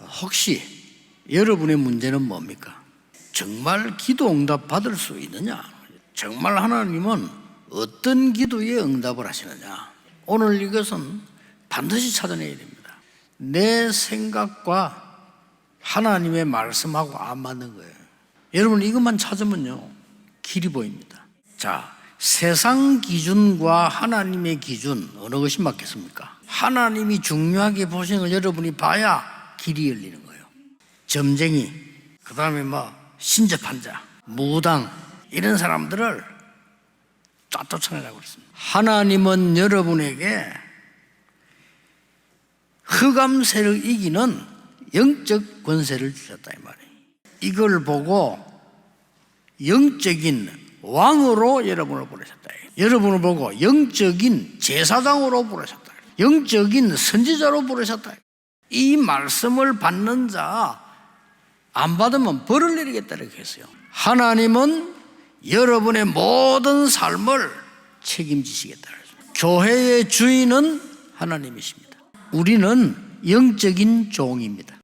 혹시 여러분의 문제는 뭡니까? 정말 기도 응답 받을 수 있느냐? 정말 하나님은 어떤 기도에 응답을 하시느냐? 오늘 이것은 반드시 찾아내야 됩니다. 내 생각과 하나님의 말씀하고 안 맞는 거예요. 여러분 이것만 찾으면요 길이 보입니다. 자, 세상 기준과 하나님의 기준 어느 것이 맞겠습니까? 하나님이 중요하게 보시는 걸 여러분이 봐야 길이 열리는 거예요. 점쟁이, 그 다음에 신접한 자, 무당 이런 사람들을 쫓아내라고 그랬습니다. 하나님은 여러분에게 흑암세를 이기는 영적 권세를 주셨다 이 말이에요. 이걸 보고 영적인 왕으로 여러분을 부르셨다. 여러분을 보고 영적인 제사장으로 부르셨다. 영적인 선지자로 부르셨다. 이 말씀을 받는 자 안 받으면 벌을 내리겠다 이렇게 했어요. 하나님은 여러분의 모든 삶을 책임지시겠다. 교회의 주인은 하나님이십니다. 우리는 영적인 종입니다.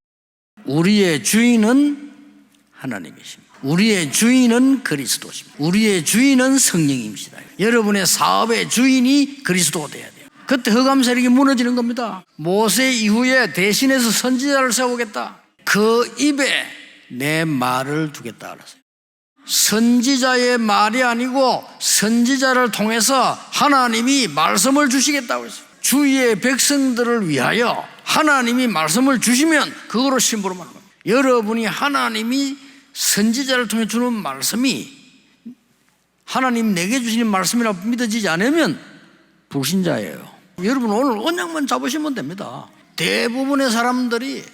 우리의 주인은 하나님이십니다. 우리의 주인은 그리스도십니다. 우리의 주인은 성령님이시다. 여러분의 사업의 주인이 그리스도가 돼야 돼요. 그때 흑암 세력이 무너지는 겁니다. 모세 이후에 대신해서 선지자를 세우겠다. 그 입에 내 말을 두겠다 그랬어요. 선지자의 말이 아니고 선지자를 통해서 하나님이 말씀을 주시겠다고 했어요. 주위의 백성들을 위하여 하나님이 말씀을 주시면 그거로 심부름하는 겁니다. 여러분이 하나님이 선지자를 통해 주는 말씀이 하나님 내게 주시는 말씀이라고 믿어지지 않으면 불신자예요. 여러분 오늘 언약만 잡으시면 됩니다. 대부분의 사람들이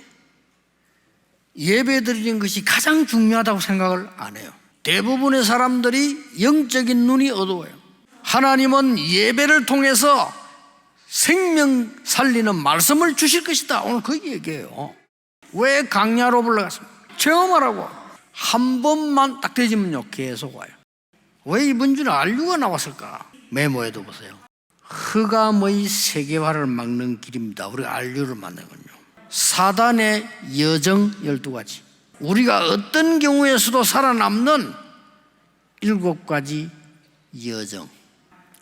예배 드리는 것이 가장 중요하다고 생각을 안 해요. 대부분의 사람들이 영적인 눈이 어두워요. 하나님은 예배를 통해서 생명 살리는 말씀을 주실 것이다. 오늘 그 얘기예요. 왜 강야로 불러갔습니까? 체험하라고. 한 번만 딱 되지면요 계속 와요. 왜 이번 주는 안류가 나왔을까? 메모해도 보세요. 흑암의 세계화를 막는 길입니다. 우리가 안류를 만든 건요. 사단의 여정 12가지. 우리가 어떤 경우에서도 살아남는 7가지 여정.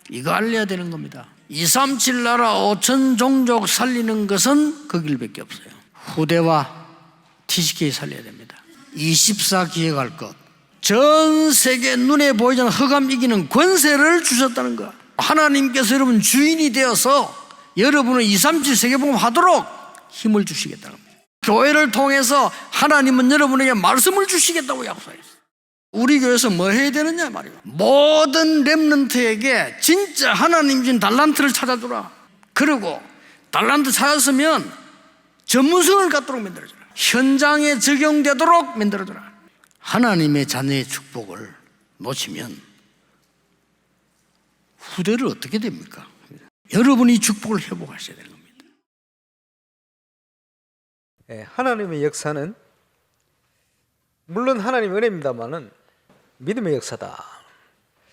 이거 알려야 되는 겁니다. 237 나라 5천 종족 살리는 것은 그 길밖에 없어요. 후대와 TCK 살려야 됩니다. 24 기획할 것. 전 세계 눈에 보이지 않는 흑암 이기는 권세를 주셨다는 것. 하나님께서 여러분 주인이 되어서 여러분은 237 세계복음 하도록 힘을 주시겠다는 겁니다. 교회를 통해서 하나님은 여러분에게 말씀을 주시겠다고 약속했어요. 우리 교회에서 뭐 해야 되느냐 말이에요. 모든 렘넌트에게 진짜 하나님 준 달란트를 찾아주라. 그리고 달란트 찾았으면 전문성을 갖도록 만들어주라. 현장에 적용되도록 만들어주라. 하나님의 자녀의 축복을 놓치면 후대를 어떻게 됩니까? 여러분이 축복을 회복하셔야 되는 겁니다. 하나님의 역사는 물론 하나님의 은혜입니다만은 믿음의 역사다.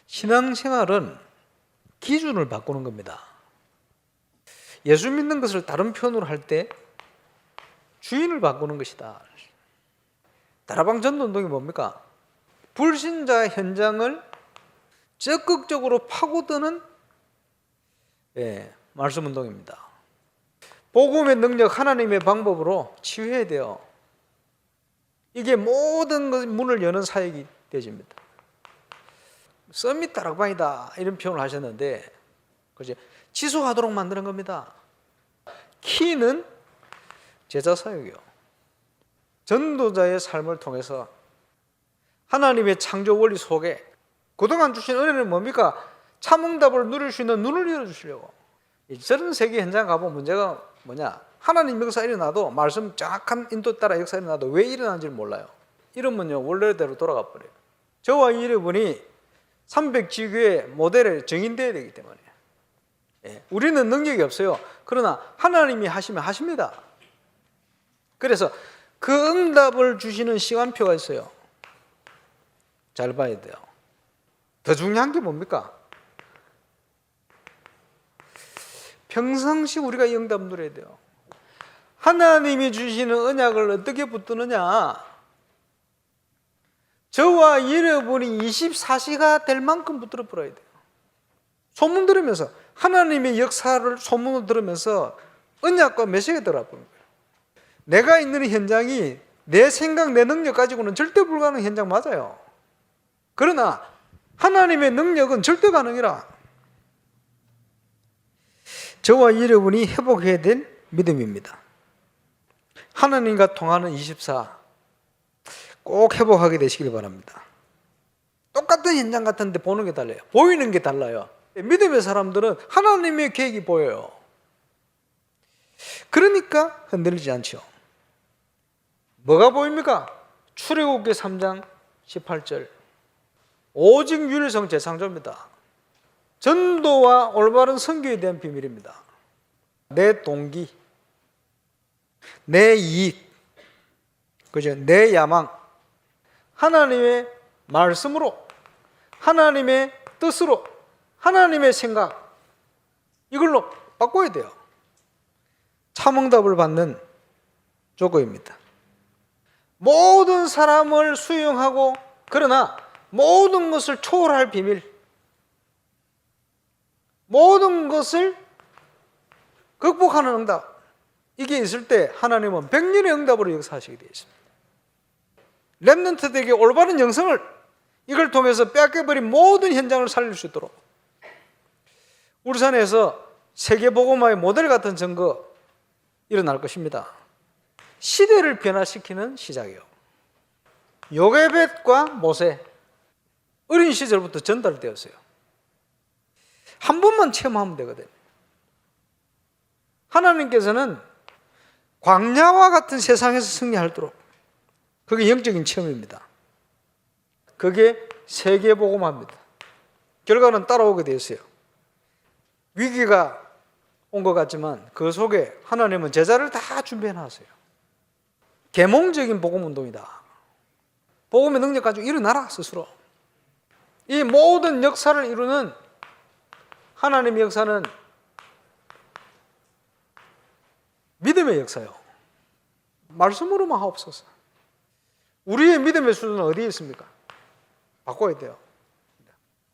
신앙생활은 기준을 바꾸는 겁니다. 예수 믿는 것을 다른 표현으로 할 때 주인을 바꾸는 것이다. 다라방 전도운동이 뭡니까? 불신자 현장을 적극적으로 파고드는 말씀운동입니다. 복음의 능력, 하나님의 방법으로 치유해야 돼요. 이게 모든 것 문을 여는 사역이 되집니다. 서밋 다락방이다 이런 표현을 하셨는데 그렇지? 지속하도록 만드는 겁니다. 키는 제자 사역이요. 전도자의 삶을 통해서 하나님의 창조 원리 속에 그동안 주신 은혜는 뭡니까? 참응답을 누릴 수 있는 눈을 열어주시려고. 저런 세계 현장 가보면 문제가 뭐냐? 하나님 역사 일어나도 말씀 정확한 인도 따라 역사 일어나도 왜 일어나는지를 몰라요. 이러면요 원래대로 돌아가 버려요. 저와 여러분이 300지교의 모델에 정인되어야 되기 때문에 우리는 능력이 없어요. 그러나 하나님이 하시면 하십니다. 그래서 그 응답을 주시는 시간표가 있어요. 잘 봐야 돼요. 더 중요한 게 뭡니까? 평상시 우리가 이 응답 누려야 돼요. 하나님이 주시는 언약을 어떻게 붙드느냐? 저와 여러분이 24시가 될 만큼 붙들어 버려야 돼요. 소문 들으면서, 하나님의 역사를 소문을 들으면서 언약과 메시지가 들어버린 거예요. 내가 있는 현장이 내 생각, 내 능력 가지고는 절대 불가능한 현장 맞아요. 그러나 하나님의 능력은 절대 가능이라. 저와 여러분이 회복해야 될 믿음입니다. 하나님과 통하는 24 꼭 회복하게 되시길 바랍니다. 똑같은 현장 같은데 보는 게 달라요. 보이는 게 달라요. 믿음의 사람들은 하나님의 계획이 보여요. 그러니까 흔들리지 않죠. 뭐가 보입니까? 출애굽기 3장 18절. 오직 유일성 재창조입니다. 전도와 올바른 선교에 대한 비밀입니다. 내 동기, 내 이익, 그죠? 내 야망, 하나님의 말씀으로, 하나님의 뜻으로, 하나님의 생각, 이걸로 바꿔야 돼요. 참응답을 받는 조건입니다. 모든 사람을 수용하고, 그러나 모든 것을 초월할 비밀, 모든 것을 극복하는 응답, 이게 있을 때 하나님은 100년의 응답으로 역사하시게 되어 있습니다. 렘넌트들에게 올바른 영성을, 이걸 통해서 빼앗겨버린 모든 현장을 살릴 수 있도록 울산에서 세계복음화의 모델 같은 증거 일어날 것입니다. 시대를 변화시키는 시작이에요. 요게벳과 모세, 어린 시절부터 전달되었어요. 한 번만 체험하면 되거든요. 하나님께서는 광야와 같은 세상에서 승리하도록, 그게 영적인 체험입니다. 그게 세계복음화입니다. 결과는 따라오게 되었어요. 위기가 온 것 같지만 그 속에 하나님은 제자를 다 준비해 놨어요. 계몽적인 복음운동이다. 복음의 능력 가지고 일어나라 스스로. 이 모든 역사를 이루는 하나님의 역사는 믿음의 역사요. 말씀으로만 하옵소서. 우리의 믿음의 수준은 어디에 있습니까? 바꿔야 돼요.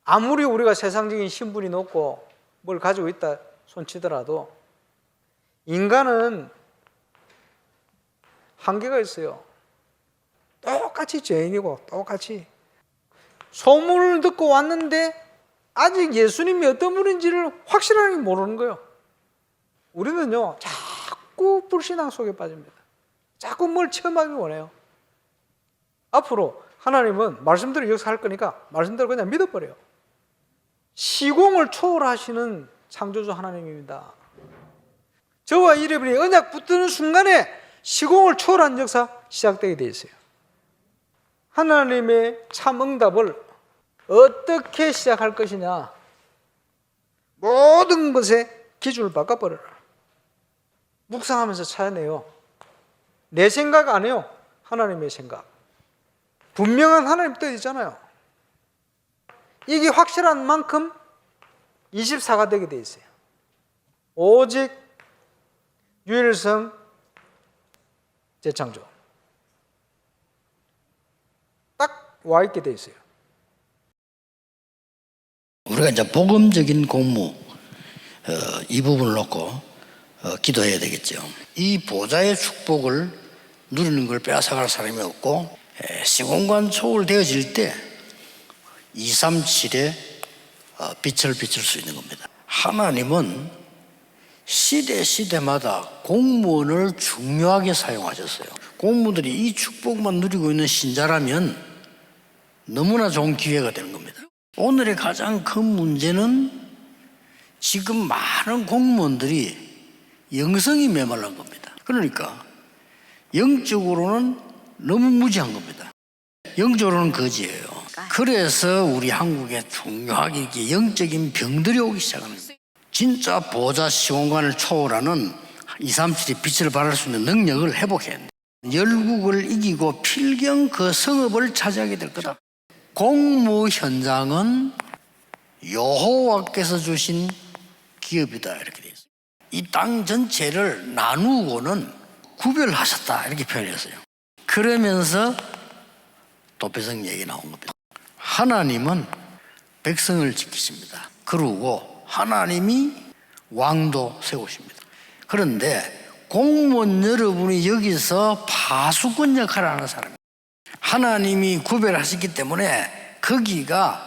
아무리 우리가 세상적인 신분이 높고 뭘 가지고 있다 손치더라도 인간은 한계가 있어요. 똑같이 죄인이고 똑같이 소문을 듣고 왔는데 아직 예수님이 어떤 분인지를 확실하게 모르는 거예요. 우리는요 자꾸 불신앙 속에 빠집니다. 자꾸 뭘 체험하기 원해요. 앞으로 하나님은 말씀대로 역사할 거니까 말씀대로 그냥 믿어버려요. 시공을 초월하시는 창조주 하나님입니다. 저와 여러분이 언약 붙드는 순간에 시공을 초월한 역사 시작되게 되어 있어요. 하나님의 참 응답을 어떻게 시작할 것이냐, 모든 것의 기준을 바꿔버려라. 묵상하면서 찾아내요. 내 생각 안 해요. 하나님의 생각. 분명한 하나님 뜻 있잖아요. 이게 확실한 만큼 24가 되게 돼 있어요. 오직 유일성 재창조. 딱 와 있게 돼 있어요. 우리가 이제 복음적인 공무 이 부분을 놓고 기도해야 되겠죠. 이 보좌의 축복을 누리는 걸 빼앗아갈 사람이 없고 시공간 초월되어질 때 237의 빛을 비출 수 있는 겁니다. 하나님은 시대마다 공무원을 중요하게 사용하셨어요. 공무원들이 이 축복만 누리고 있는 신자라면 너무나 좋은 기회가 되는 겁니다. 오늘의 가장 큰 문제는 지금 많은 공무원들이 영성이 메말른 겁니다. 그러니까 영적으로는 너무 무지한 겁니다. 영적으로는 거지예요. 그래서 우리 한국에 중요하게 이렇게 영적인 병들이 오기 시작하는 거예요. 진짜 보좌 시공간을 초월하는 237이 빛을 발할 수 있는 능력을 회복해야 돼요. 열국을 이기고 필경 그 성읍을 차지하게 될 거다. 공무 현장은 여호와께서 주신 기업이다 이렇게 되어 있어요. 이 땅 전체를 나누고는 구별하셨다 이렇게 표현했어요. 그러면서 도피성 얘기 나온 겁니다. 하나님은 백성을 지키십니다. 그리고 하나님이 왕도 세우십니다. 그런데 공무원 여러분이 여기서 파수꾼 역할을 하는 사람입니다. 하나님이 구별하셨기 때문에 거기가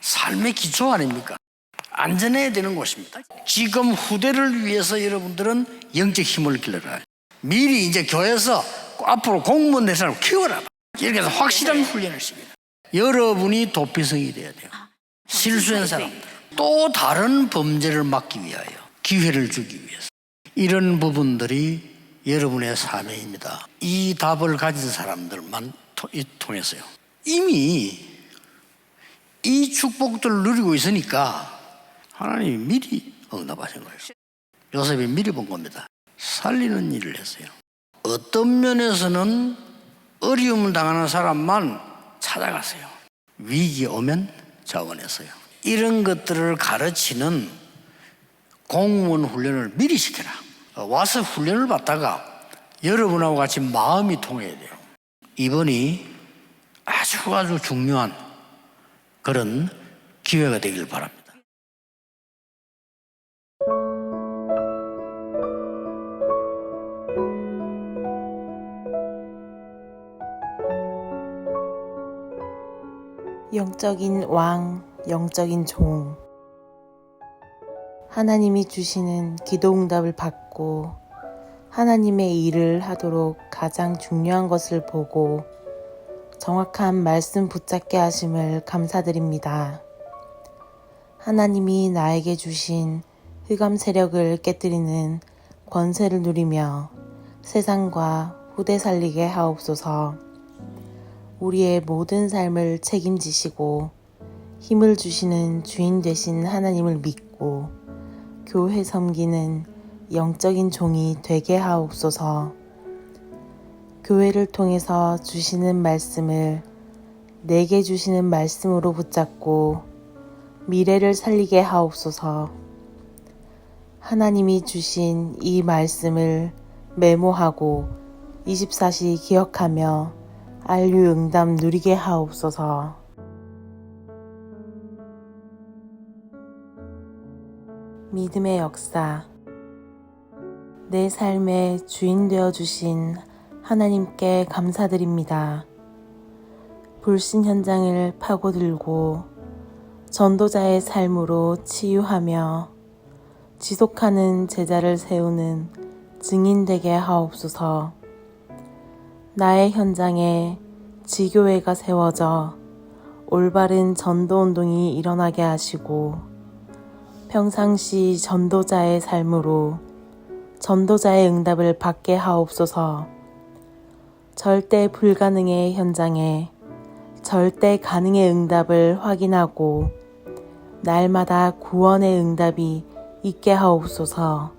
삶의 기초 아닙니까? 안전해야 되는 곳입니다. 지금 후대를 위해서 여러분들은 영적 힘을 길러라. 미리 이제 교회에서 앞으로 공무원 된 사람을 키워라. 이렇게 해서 확실한 훈련을 시킵니다. 여러분이 도피성이 돼야 돼요. 실수한 사람들, 또 다른 범죄를 막기 위하여, 기회를 주기 위해서. 이런 부분들이 여러분의 사명입니다. 이 답을 가진 사람들만 통해서요. 이미 이 축복들을 누리고 있으니까 하나님이 미리 응답하신 거예요. 요셉이 미리 본 겁니다. 살리는 일을 했어요. 어떤 면에서는 어려움을 당하는 사람만 찾아갔어요. 위기 오면 자원했어요. 이런 것들을 가르치는 공무원 훈련을 미리 시켜라. 와서 훈련을 받다가 여러분하고 같이 마음이 통해야 돼요. 이번이 아주 중요한 그런 기회가 되길 바랍니다. 영적인 왕, 영적인 종. 하나님이 주시는 기도응답을 받고 하나님의 일을 하도록 가장 중요한 것을 보고 정확한 말씀 붙잡게 하심을 감사드립니다. 하나님이 나에게 주신 흑암 세력을 깨뜨리는 권세를 누리며 세상과 후대 살리게 하옵소서. 우리의 모든 삶을 책임지시고 힘을 주시는 주인 되신 하나님을 믿고 교회 섬기는 영적인 종이 되게 하옵소서. 교회를 통해서 주시는 말씀을 내게 주시는 말씀으로 붙잡고 미래를 살리게 하옵소서. 하나님이 주신 이 말씀을 메모하고 24시 기억하며 알유응답 누리게 하옵소서. 믿음의 역사. 내 삶의 주인 되어 주신 하나님께 감사드립니다. 불신 현장을 파고들고 전도자의 삶으로 치유하며 지속하는 제자를 세우는 증인 되게 하옵소서. 나의 현장에 지교회가 세워져 올바른 전도운동이 일어나게 하시고 평상시 전도자의 삶으로 전도자의 응답을 받게 하옵소서. 절대 불가능의 현장에 절대 가능의 응답을 확인하고 날마다 구원의 응답이 있게 하옵소서.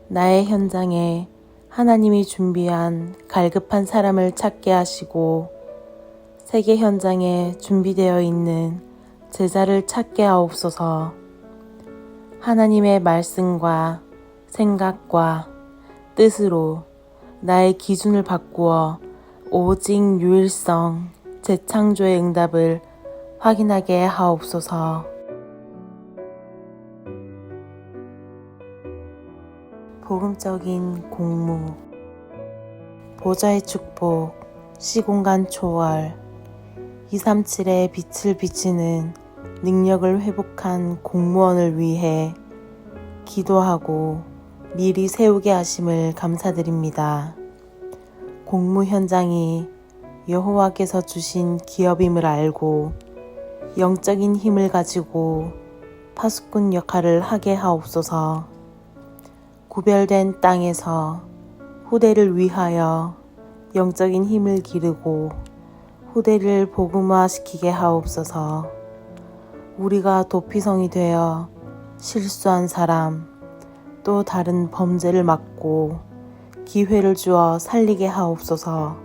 나의 현장에 하나님이 준비한 갈급한 사람을 찾게 하시고 세계 현장에 준비되어 있는 제자를 찾게 하옵소서. 하나님의 말씀과 생각과 뜻으로 나의 기준을 바꾸어 오직 유일성, 재창조의 응답을 확인하게 하옵소서. 복음적인 공무. 보좌의 축복, 시공간 초월. 237의 빛을 비치는 능력을 회복한 공무원을 위해 기도하고 미리 세우게 하심을 감사드립니다. 공무 현장이 여호와께서 주신 기업임을 알고 영적인 힘을 가지고 파수꾼 역할을 하게 하옵소서. 구별된 땅에서 후대를 위하여 영적인 힘을 기르고 후대를 복음화시키게 하옵소서. 우리가 도피성이 되어 실수한 사람, 또 다른 범죄를 막고 기회를 주어 살리게 하옵소서.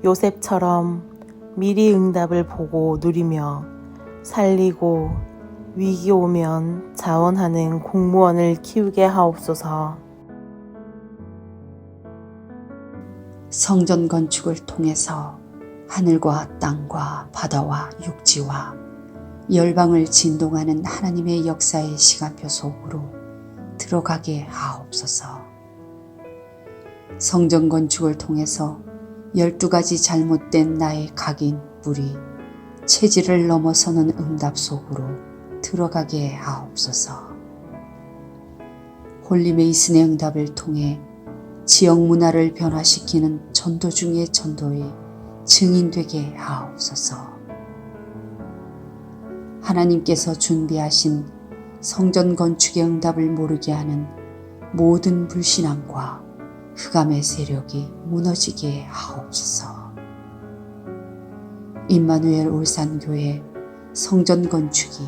요셉처럼 미리 응답을 보고 누리며 살리고 위기 오면 자원하는 공무원을 키우게 하옵소서. 성전 건축을 통해서 하늘과 땅과 바다와 육지와 열방을 진동하는 하나님의 역사의 시간표 속으로 들어가게 하옵소서. 성전 건축을 통해서 12가지 잘못된 나의 각인, 무리, 체질을 넘어서는 응답 속으로 들어가게 하옵소서. 홀리메이슨의 응답을 통해 지역 문화를 변화시키는 전도 중의 전도의 증인되게 하옵소서. 하나님께서 준비하신 성전 건축의 응답을 모르게 하는 모든 불신앙과 흑암의 세력이 무너지게 하옵소서. 임마누엘 울산교회 성전 건축이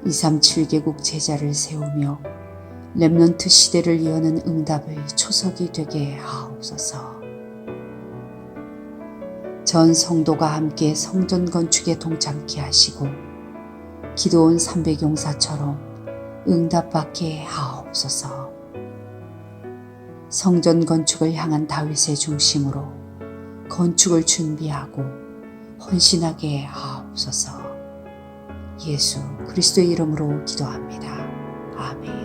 237개국 제자를 세우며 렘넌트 시대를 여는 응답의 초석이 되게 하옵소서. 전 성도가 함께 성전 건축에 동참케 하시고 기도원 300용사처럼 응답받게 하옵소서. 성전 건축을 향한 다윗의 중심으로 건축을 준비하고 헌신하게 하옵소서. 예수 그리스도의 이름으로 기도합니다. 아멘.